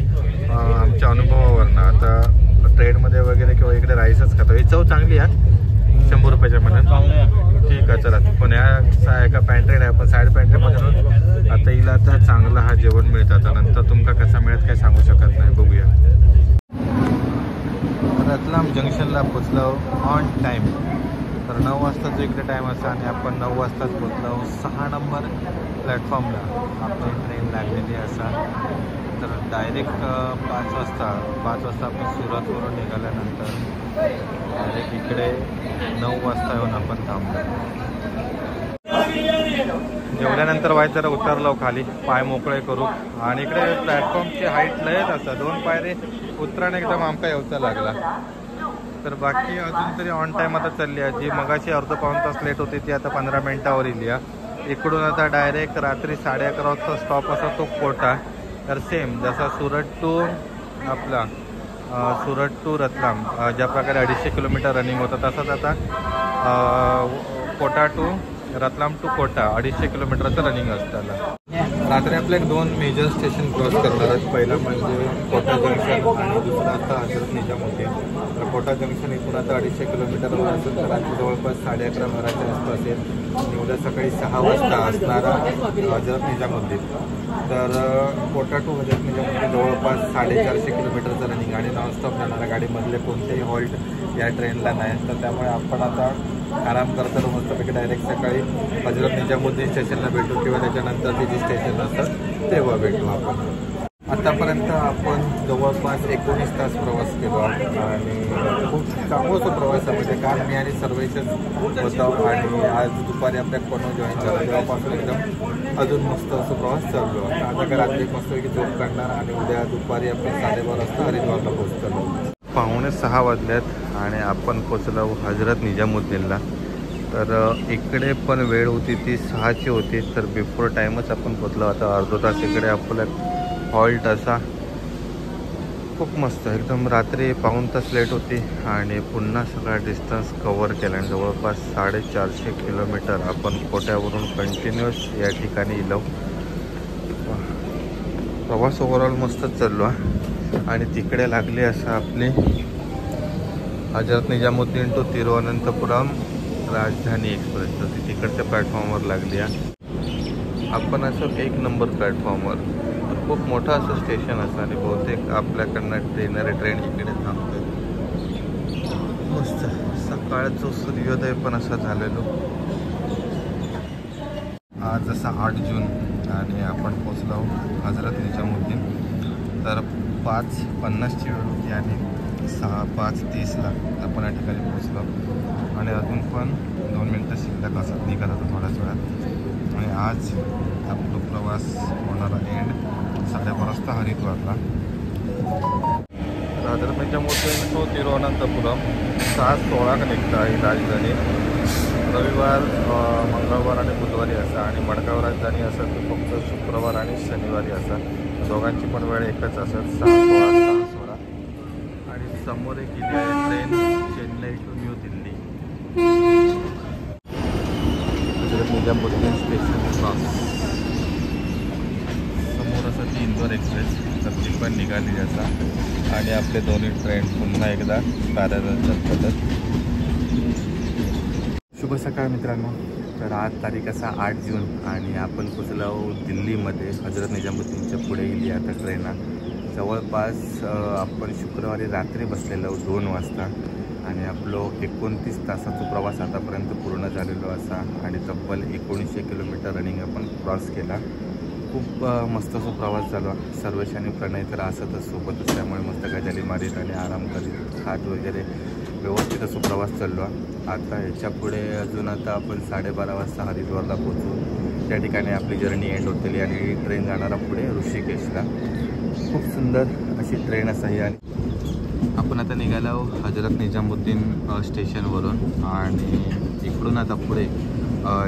A: आमच्या अनुभवावरनं आता ट्रेनमध्ये वगैरे किंवा इकडे राईसच खातो. ही चव चांगली आहे 100 रुपयाच्या मनात. ठीक आहे चला. पण ह्या एका पॅन्ट्री नाही आपण साईड पॅन्ट्रीमध्ये आता हिला आता चांगला हा जेवण मिळतं. आता नंतर तुमका कसा मिळत काही सांगू शकत नाही. बघूया. रतलाम जंक्शनला पोचलो ऑन टाईम. तर 9 वाजताचा इकडे टाईम असा आणि आपण 9 वाजताच पोचलो 6 नंबर प्लॅटफॉर्मला आपली ट्रेन लागलेली असा. तर डायरेक्ट 5 वाजता आपण सुरतवरून निघाल्यानंतर डायरेक्ट इकडे 9 वाजता येऊन आपण थांबलो. जेवल्यानंतर व्हायचं जरा उतरलो खाली, पाय मोकळे करू. आणि इकडे प्लॅटफॉर्मची हाईट लयच असा, 2 पायरे उतराने एकदम आमका येवचा लागला. तर बाकी अजून तरी ऑन टाईम आता चालली आहे. जी मगाशी अर्धा पाऊण तास लेट होती ती आता 15 मिनिटावर येईल. इकडून आता डायरेक्ट रात्री 11:30 वाजता स्टॉप असा तो कोटा. तर सेम जसा सुरत टू रतलाम ज्या प्रकारे 250 किलोमीटर रनिंग होतं तसंच आता कोटा टू रतलाम टू कोटा 250 किलोमीटरचं रनिंग असतं. रात्री आपले 2 मेजर स्टेशन क्रॉस करणार आहेत. पहिलं म्हणजे कोटा जंक्शन आणि दुसरं आता हजरत निजामुद्दीन. तर कोटा जंक्शन इथून आता 250 किलोमीटरवर असेल. तर रात्री जवळपास 11:30 आसपास येईल आणि उद्या सकाळी 6 वाजता असणारा हजरत निजामुद्दीन. तर कोटा टू हजरत निजामुद्दीन जवळपास 450 किलोमीटरचं रनिंग आणि नॉनस्टॉप जाणाऱ्या गाडीमधले कोणतेही हॉल्ट या ट्रेनला नाही. तर त्यामुळे आपण आता आराम करता मस्तपैकी डायरेक्ट सकाळी हजरत निजामुद्दीन स्टेशनला भेटू किंवा त्याच्यानंतर जे स्टेशन असतात तेव्हा भेटू आपण. आतापर्यंत आपण जवळपास 19 तास प्रवास केलो आणि खूप चांगला प्रवास आहे. म्हणजे काल मी आणि सर्वेशच होतो आणि आज दुपारी आपल्या कोण जॉईन झाला तेव्हापासून एकदम अजून मस्त असं प्रवास चाललो. आता काय रात्री मस्तपैकी झोप काढणार आणि उद्या दुपारी आपण 12:30 वाजता हरिद्वारला पोहोचतो. 5:45 वाजल्यात आणि आपण पोचलो हजरत निजामुद्दीनला. तर इकडे पण वेळ होती ती 6ची होती. तर बिफोर टाईमच आपण पोचलो. आता अर्धा तास इकडे आपला हॉल्ट असा खूप मस्त एकदम. रात्री पाऊण तास लेट होती आणि पुन्हा सगळा डिस्टन्स कवर केला आणि जवळपास 450 किलोमीटर आपण कोट्यावरून कंटिन्युअस या ठिकाणी इलो. प्रवास ओव्हरऑल मस्तच चाललो आणि तिकडे लागली असं आपली हजरत निजामुद्दीन टू तिरुवनंतपुरम राजधानी एक्सप्रेस. तर ती तिकडच्या प्लॅटफॉर्मवर लागली आहे. आपण असं 1 नंबर प्लॅटफॉर्मवर. तर खूप मोठं असं स्टेशन असं आणि बहुतेक आपल्याकडनं ट्रेन इकडे थांबतो. मस्त सकाळचा सूर्योदय पण असा झालेलो. आज असा 8 जून आणि आपण पोचलो हजरत निजामुद्दीन. तर 5:50ची वेळ होती आणि 5:30ला आपण या ठिकाणी पोचलो आणि अजून पण 2 मिनटं शिल्लक असत निघत होतं थोड्याच वेळात. आणि आज आपला प्रवास होणारा एंड 12:30 वाजता हरिद्वारला. हजरत निजामुद्दीन टू तिरुवनंतपुरम 6:16 निघता ही राजधानी. रविवार, मंगळवार आणि बुधवारी असा आणि मडगाव राजधानी असं तर फक्त शुक्रवार आणि शनिवारी असा. दोघांची पण वेळ एकच असत 6:16. आणि समोर एक गेली आहे train Chennai to New Delhi. Hazrat Nizamuddin station cross. समोर असं ती इंदोर एक्सप्रेस तर ती पण निघाली असा आणि आपले दोन्ही ट्रेन पुन्हा एकदा कार्यरत करतात. शुभ सकाळ मित्रांनो. तर आज तारीख असा 8 जून आणि आपण पोचलो दिल्लीमध्ये. हजरत निजामुद्दीनच्या पुढे गेली आता ट्रेन. जवळपास आपण शुक्रवारी रात्री बसलेलो 2 वाजता आणि आपलो 29 तासाचा प्रवास आतापर्यंत पूर्ण झालेलो असा आणि तब्बल 1900 किलोमीटर रनिंग आपण क्रॉस केला. खूप मस्त असा प्रवास झाला. सर्वेश आणि प्रणय तर असतच सोबतच, त्यामुळे मस्त गजाली मारीत आणि आराम करीत खात वगैरे व्यवस्थित असं प्रवास चाललो. आता ह्याच्या पुढे अजून आता आपण 12:30 वाजता हरिद्वारला पोचू. त्या ठिकाणी आपली जर्नी एंड होते आणि ट्रेन जाणारा पुढे ऋषिकेशला. खूप सुंदर अशी ट्रेन असाही. आणि आपण आता निघालो हजरत निजामुद्दीन स्टेशनवरून आणि इकडून आता पुढे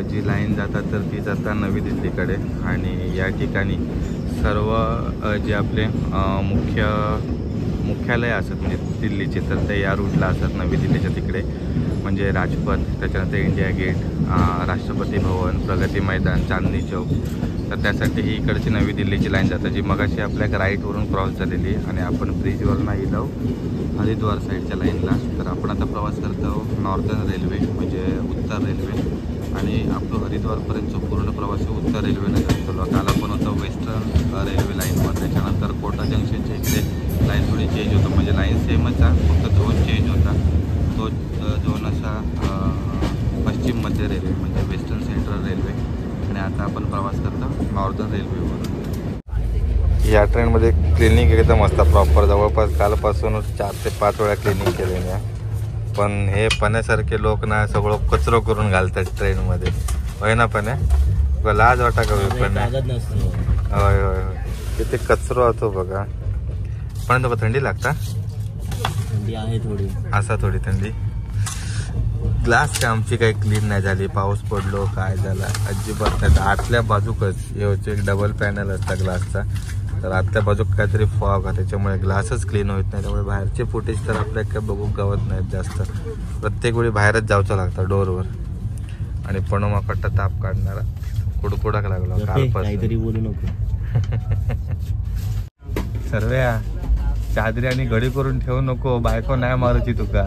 A: जी लाईन जातात तर ती जातात नवी दिल्लीकडे. आणि या ठिकाणी सर्व जे आपले मुख्यालय असतात म्हणजे दिल्लीचे तर ते या रूटला असतात नवी दिल्लीच्या तिकडे. म्हणजे राजपथ, त्याच्यानंतर इंडिया गेट, राष्ट्रपती भवन, प्रगती मैदान, चांदणी चौक. तर त्यासाठी ही इकडची नवी दिल्लीची लाईन जाते, जी मगाशी आपल्या राईटवरून क्रॉस झालेली आणि आपण ब्रिजवरून आलो हरिद्वार साईडच्या लाईनला. तर आपण आता प्रवास करतो नॉर्दर्न रेल्वे म्हणजे उत्तर रेल्वे, आणि आपलं हरिद्वारपर्यंतचा पूर्ण प्रवास उत्तर रेल्वेने करतो. काल आपण होतं वेस्टर्न रेल्वे लाईनवर, त्याच्यानंतर कोटा जंक्शनच्या इकडे लाईन थोडी चेंज होतं, म्हणजे लाईन सेमच आहे, फक्त झोन चेंज होता. तो झोन असा पश्चिम मध्य रेल्वे म्हणजे वेस्टर्न सेंट्रल रेल्वे, आणि आता आपण प्रवास करतो नॉर्दर्न रेल्वेवरून. या ट्रेनमध्ये क्लिनिक एकदम असतं प्रॉपर, जवळपास कालपासून 4 ते 5 वेळा क्लिनिक केलेली आहे. पण हे पण्यासारखे लोक ना सगळं कचरो करून घालतात ट्रेनमध्ये, होय ना पण्या? लाज वाटा का पण? होय होय होय, किती कचरो होतो बघा. पण थंडी लागता?
B: थंडी आहे थोडी,
A: असा थोडी थंडी. ग्लास काय आमची काही क्लीन नाही झाली, पाऊस पडलो काय झाला अजिबात नाही. आतल्या बाजूकच हे एक डबल पॅनल असता ग्लासचा, तर आतल्या बाजूक काहीतरी फॉग आहे, त्याच्यामुळे ग्लासच क्लीन होत नाही. त्यामुळे बाहेरचे फुटेज तर आपल्या काय बघू गावत नाहीत जास्त. प्रत्येक वेळी बाहेरच जायचं लागतं डोरवर. आणि पणोमाकट्टा ताप काढणारा कुडकुडाक लागला कालपासून.
B: काहीतरी बोलू नको.
A: सर्व्या चादरी आणि घडी करून ठेवू नको, बायको नाही मारूची तुका.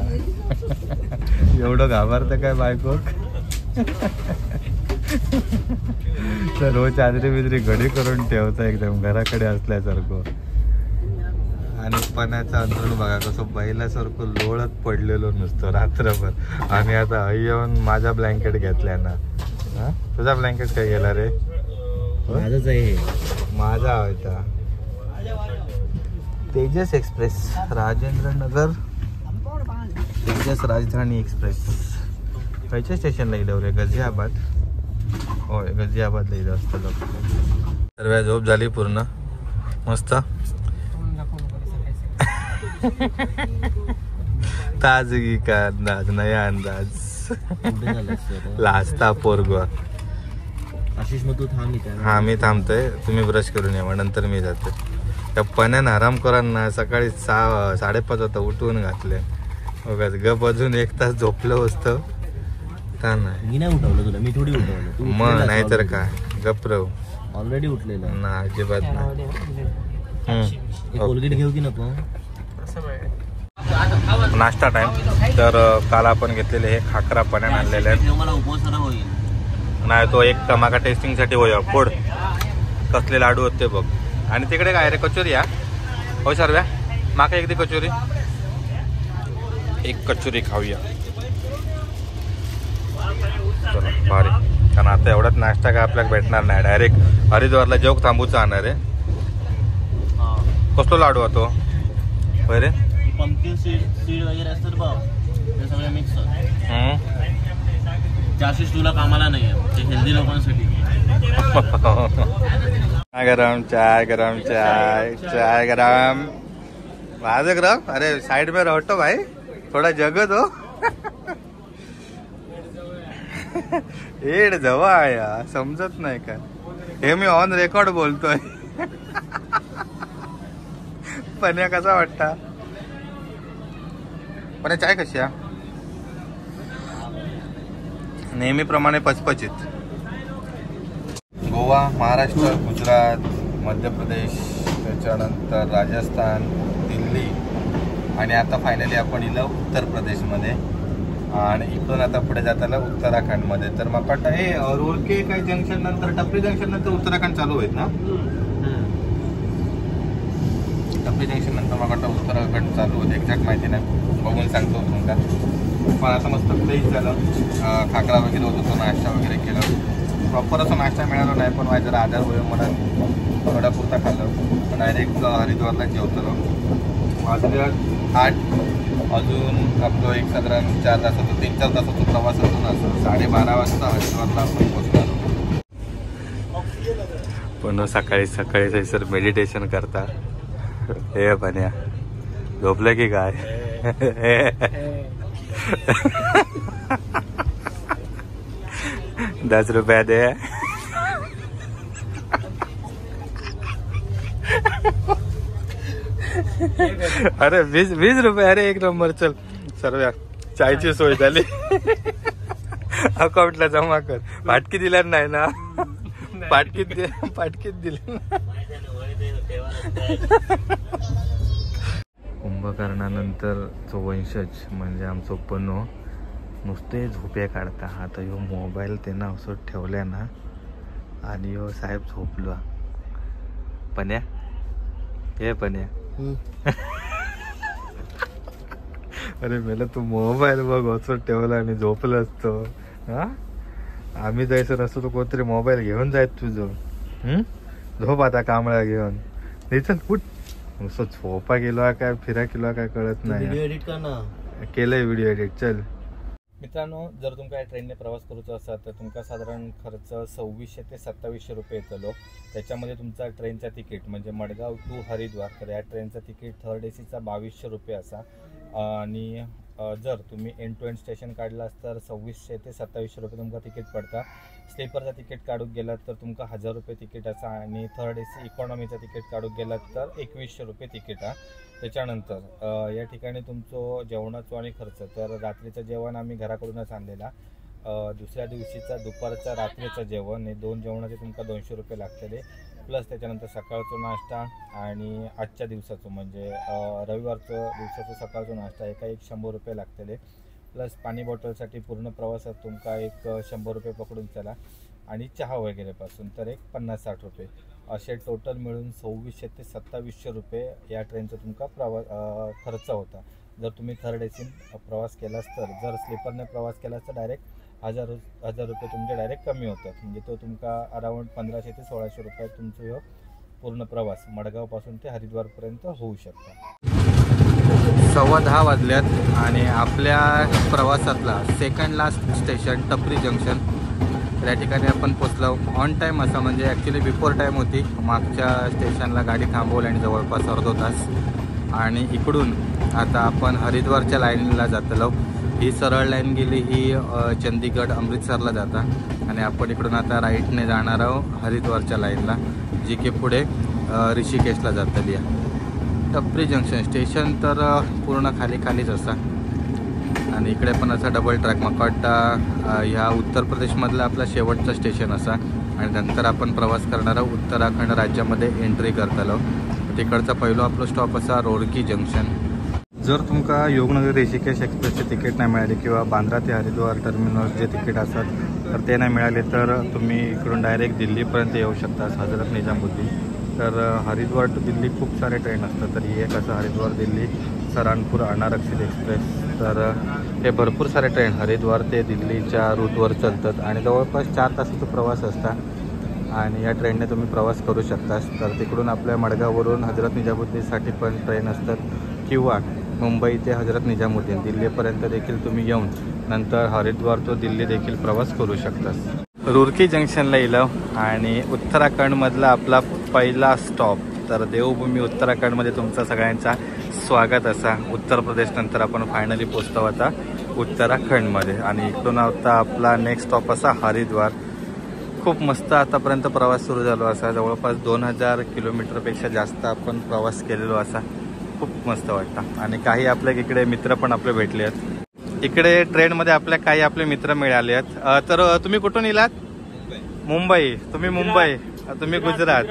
A: एवढं घाबरतं काय बायको? तर रोज चादरी बिदरी घडी करून ठेवतं एकदम घराकडे असल्यासारखं. आणि पण्याचं अंतरण बघा कसं बैलासारखं लोळत पडलेलो नुसतं रात्रभर. आणि आता येऊन माझा ब्लँकेट घेतल्या ना. हा, तुझा ब्लँकेट काय गेला रे?
B: माझंच आहे,
A: माझा होता तेजस एक्सप्रेस राजेंद्र नगर, तेजस राजधानी एक्सप्रेस. खयच्या स्टेशनला येईल रे? गाझियाबाद. होय, गाझियाबादला येईल असतं लोक. सर्व झोप झाली पूर्ण मस्त. ताजगी का अंदाज, नया अंदाज. लाजता पोरगो.
B: आशिष मग तू थांब इथे.
A: हा मी थांबतोय, तुम्ही ब्रश करून या, नंतर मी जाते. त्या पण्यानं आराम करांना सकाळी 6:30 वाजता उठवून घातले. बघा गप अजून 1 तास झोपलं असतं.
B: मी नाही उठवलं तुला, मी थोडी उठवलं.
A: मग नाही तर काय, गप्रव
B: ऑलरेडी उठलेलं
A: ना, अजिबात नाही.
B: कोलगेट घेऊ की नको?
A: नाश्ता टाइम. तर काल आपण घेतलेले हे खाकरा पण्यानं आणलेले आहेत.
B: मला उपवासाला होईल
A: नाही, तो एक माका टेस्टिंगसाठी होय. फोड कसले लाडू होते बघ. आणि तिकडे काय रे, कचोरी? या हो सर्व्या, माका एकदी कचोरी. एक कचोरी खाऊया चला, भारी. कारण आता एवढाच नाश्ता काय आपल्याला भेटणार नाही, डायरेक्ट हरिद्वारला जेवक थांबूचा आणणार आहे. कसलो लाडू होतो होय रे?
B: पंपकिन सीड वगैरे असतात बघ, ते सगळे मिक्स. जास्तीच तुला कामाला नाही आहे, ते हेल्दी लोकांसाठी.
A: चाय गरम, चाय गरम, चाय चाय गरम. माझं गरम. अरे साइड में रहो भाई, थोडा जगत हो. एड जवळ या समजत नाही का? हे मी ऑन रेकॉर्ड बोलतोय. पण्या कसा वाटता? पण चाय कशी आहे? नेहमीप्रमाणे पचपचित. गोवा, महाराष्ट्र, गुजरात, मध्य प्रदेश, त्याच्यानंतर राजस्थान, दिल्ली, आणि आता फायनली आपण इलो उत्तर प्रदेशमध्ये. आणि इथून आता पुढे जाताना उत्तराखंडमध्ये. तर मग वाटतं हे रोरके काही जंक्शन नंतर, टपरी जंक्शन नंतर उत्तराखंड चालू होईल ना? टपरी जंक्शन नंतर मग वाटतं उत्तराखंड चालू होते, एक्झॅक्ट माहिती नाही, बघून सांगतो तुमका. पण आता मस्त फ्रेश झालं, खाकरा वगैरे होतो, तो नाश्ता वगैरे केला. प्रॉपर असा नाश्ता मिळाला नाही, पण माझ्या जरा आधार होईल म्हणून थोडा पुरता खाल्लं. डायरेक्ट हरिद्वारला जेवतो. वाजल्या 8, अजून आपलं एक साधारण 4 तासाचा 3-4 तासाचा प्रवास असून असं 12:30 वाजता हरिद्वारला आपण पोहोचलो. पण सकाळी सकाळी सर मेडिटेशन करता. हे बन्या झोपलं की काय? 10 रुपया दे. अरे 20 रुपये. अरे एक नंबर. चल सर्व्या, चायची सोय झाली. अकाउंटला जमा कर. फाटकी दिल्या नाही ना, पाटकीत दिले. कुंभकर्णानंतर जो वंशज म्हणजे आमचं पनो नुसते झोपे काढता. आता ह्यो मोबाईल त्यांना असं ठेवल्या ना आणि ह्यो साहेब झोपलो. पण्या हे पण्या अरे मेला तू मोबाईल बघ असं ठेवला आणि झोपलं असतो. हा आम्ही जायचं नसतो तो कोणतरी मोबाईल घेऊन जायत तुझं. झोप आता कांबळा घेऊन चल कुठ नुसतं झोपा गेलो काय फिरा केलो काय कळत नाही.
B: एडिट कर ना.
A: केलंय व्हिडिओ एडिट. चल मित्रांनो, जर तुमका ट्रेनने प्रवास करूचा असा तर तुमका साधारण खर्च 2600 ते 2700 रुपये येतलो. त्याच्यामध्ये तुमचा ट्रेनचा तिकीट म्हणजे मडगाव टू हरिद्वार तर या ट्रेनचा तिकीट थर्ड एसीचा 2200 रुपये असा. आणि जर तुम्ही एंड टू एंड स्टेशन काढलास तर 2600 ते 2700 रुपये तुमका तिकीट पडता. स्लीपरचा तिकीट काढूक गेलात तर तुमका 1000 रुपये तिकीट असा. आणि थर्ड एसी इकॉनॉमीचा तिकीट काढूक गेलात तर 2100 रुपये तिकीट हा. त्याच्यानंतर या ठिकाणी तुमचं जेवणाचं आणि खर्च तर रात्रीचं जेवण आम्ही घराकडूनच आणलेला. दुसऱ्या दिवशीचा दुपारचा रात्रीचं जेवण हे 2 जेवणाचे तुमका 200 रुपये लागतले. प्लस त्याच्यानंतर सकाळचा नाश्ता आणि आजच्या दिवसाचं म्हणजे रविवारचं दिवसाचं सकाळचा नाश्ता एका 100 रुपये लागतले. प्लस पाणी बॉटलसाठी पूर्ण प्रवासात तुमका एक 100 रुपये पकडून चला. आणि चहा वगैरेपासून तर एक 50-60 रुपये असे टोटल मिळून 2600 ते 2700 रुपये या ट्रेनचा तुमका खर्च होता. जर तुम्ही थर्ड एसी प्रवास केलास तर. जर स्लीपरने प्रवास केलास तर डायरेक्ट 1000 रुपये तुमचे डायरेक्ट कमी होतात. म्हणजे तो तुमका अराउंड 1500 ते 1600 रुपयात तुमचं ह्यो पूर्ण प्रवास मडगावपासून ते हरिद्वारपर्यंत होऊ शकतो. 10:15 वाजल्यात आणि आपल्या प्रवासातला सेकंड लास्ट स्टेशन टपरी जंक्शन त्या ठिकाणी आपण पोचलो. ऑन टाईम असा म्हणजे ॲक्च्युली बिफोर टाईम होती. मागच्या स्टेशनला गाडी थांबवली आणि जवळपास अर्धा तास. आणि इकडून आता आपण हरिद्वारच्या लाईनला जातलो. ही सरळ लाईन गेली ही चंदीगड अमृतसरला जाता. आणि आपण इकडून आता राईटने जाणार आहोत हरिद्वारच्या लाईनला जी की पुढे ऋषिकेशला जातली आहे. टपरी जंक्शन स्टेशन तर पूर्ण खालीच असा. आणि इकडे पण असा डबल ट्रॅक मकाटा ह्या उत्तर प्रदेशमधला आपला शेवटचा स्टेशन असा. आणि नंतर आपण प्रवास करणार आहोत उत्तराखंड राज्यामध्ये एंट्री करतलो. तिकडचा पहिलो आपलं स्टॉप असा रोडकी जंक्शन. जर तुमका योगनगर ऋषिकेश एक्सप्रेसचे तिकीट नाही मिळाले किंवा बांद्रा ते हरिद्वार टर्मिनल जे तिकीट असतात तर ते नाही मिळाले तर तुम्ही इकडून डायरेक्ट दिल्लीपर्यंत येऊ शकता हजरत निजामुद्दीन. तर हरिद्वार टू दिल्ली खूप सारे ट्रेन असतात. तर ही एक असं हरिद्वार दिल्ली सहारनपूर अनारक्षित एक्सप्रेस. तर हे भरपूर सारे ट्रेन हरिद्वार ते दिल्लीच्या रूटवर चालतात आणि जवळपास 4 तासाचा प्रवास असतात. आणि या ट्रेनने तुम्ही प्रवास करू शकता. तर तिकडून आपल्या मडगाववरून हजरत निजामुद्दीनसाठी पण ट्रेन असतात किंवा मुंबई ते हजरत निजामुद्दीन दिल्लीपर्यंत देखील तुम्ही येऊन नंतर हरिद्वार तो दिल्ली देखील प्रवास करू शकता. रुरकी जंक्शनला येलो आणि उत्तराखंडमधला आपला पहिला स्टॉप तर देवभूमी उत्तराखंडमध्ये तुमचा सगळ्यांचा स्वागत असा. उत्तर प्रदेश नंतर आपण फायनली पोचतो आता उत्तराखंडमध्ये. आणि इकडून आता आपला नेक्स्ट स्टॉप असा हरिद्वार. खूप मस्त आतापर्यंत प्रवास सुरू झालो असा. जवळपास 2000 किलोमीटरपेक्षा जास्त आपण प्रवास केलेलो असा. खूप मस्त वाटतं. आणि काही आपल्या इकडे मित्र पण आपले भेटले आहेत. इकडे ट्रेनमध्ये आपल्या काही आपले मित्र मिळाले आहेत. तर तुम्ही कुठून येलात? मुंबई. तुम्ही मुंबई, तुम्ही गुजरात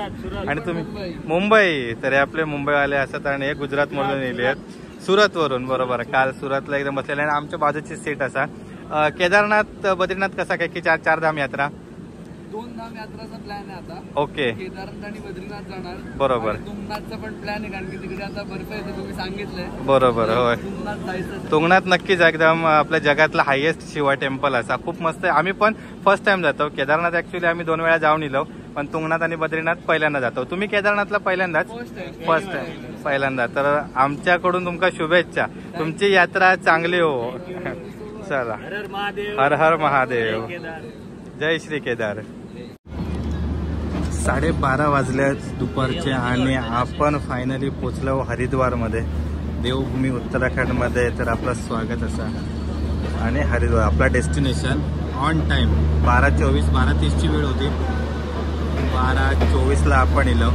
A: आणि तुम्ही मुंबई. तर हे आपले मुंबईवाले असतात आणि हे गुजरातमधून येले आहेत सुरतवरून. बरोबर. काल सुरतला एकदम बसलेले आणि आमच्या बाजूची सीट असा. केदारनाथ बद्रीनाथ कसा काय की 4 धाम यात्रा
C: 2 धाम यात्राचा प्लॅन आहे आता.
A: ओके.
C: केदारनाथ आणि बद्रीनाथ जाणार.
A: बरोबर.
C: तुंगनाथचा पण प्लॅन आहे कारण की तिकडे आता बर्फ येतो तुम्ही सांगितलंय.
A: बरोबर. होय.
C: तुंगनाथ जायचं.
A: तुंगनाथ नक्कीच एकदम आपल्या जगातला हायेस्ट शिवा टेम्पल असा. खूप मस्त आहे. आम्ही पण फर्स्ट टाइम जातो. केदारनाथ ऍक्च्युली आम्ही 2 वेळा जाऊन येलो पण तुंगनाथ आणि बद्रीनाथ पहिल्यांदा जातो. तुम्ही केदारनाथला पहिल्यांदाच? फर्स्ट टाइम पहिल्यांदा. तर आमच्याकडून तुमका शुभेच्छा. तुमची यात्रा चांगली हो. चला. हर हर महादेव. जय श्री केदार. 12:30 वाजल्यात दुपारचे आणि आपण फायनली पोचलो हरिद्वारमध्ये देवभूमी उत्तराखंडमध्ये. तर आपलं स्वागत असा. आणि हरिद्वार आपला डेस्टिनेशन ऑन टाईम 12:30ची वेळ होती. 12:24ला आपण येलो.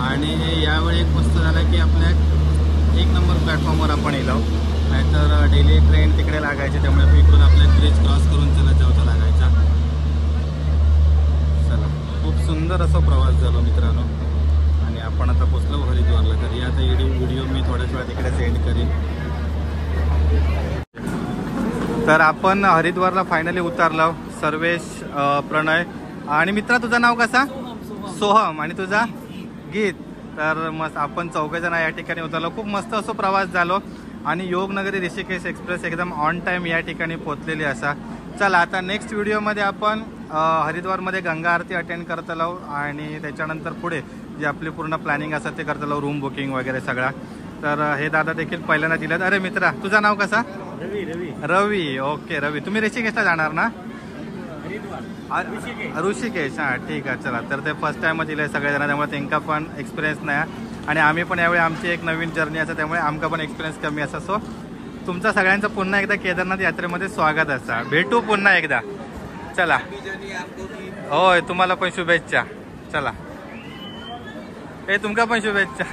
A: आणि यावेळी एक मस्त झालं की आपल्या 1 नंबर प्लॅटफॉर्मवर आपण येलो. नाहीतर डेली ट्रेन तिकडे लागायची त्यामुळे इकडून आपल्या ब्रिज क्रॉस करून चला जावचा लागायचा. चला. तर आपण हरिद्वारला फायनली उतरलो. सर्वेश, प्रणय आणि मित्रा तुझं नाव कसा? सोहम. आणि तुझा? गीत. तर मस्त आपण 4 जण या ठिकाणी उतरलो. खूप मस्त असो प्रवास झालो आणि योगनगरी ऋषिकेश एक्सप्रेस एकदम ऑन टाईम या ठिकाणी पोहोचलेली असा. चला आता नेक्स्ट व्हिडिओमध्ये आपण हरिद्वारमध्ये गंगा आरती अटेंड करत आलो आणि त्याच्यानंतर पुढे जे आपली पूर्ण प्लॅनिंग असतं ते करत आलो, रूम बुकिंग वगैरे सगळा. तर हे दादा देखील पहिल्यांदा दिलं. अरे मित्रा तुझं नाव कसा? रवी. ओके रवी, तुम्ही ऋषिकेशला जाणार ना? ऋषिकेश. हां ठीक आहे. चला तर ते फर्स्ट टाइमच दिलं आहे सगळेजण, त्यामुळे त्यांना पण एक्सपिरियन्स नाही आणि आम्ही पण यावेळी आमची एक नवीन जर्नी असं, त्यामुळे आमका पण एक्सपिरियन्स कमी असा. सो तुमचं सगळ्यांचं पुन्हा एकदा केदारनाथ यात्रेमध्ये स्वागत असा. भेटू पुन्हा एकदा. चला होय, तुम्हाला पण शुभेच्छा. चला तुमका पण शुभेच्छा.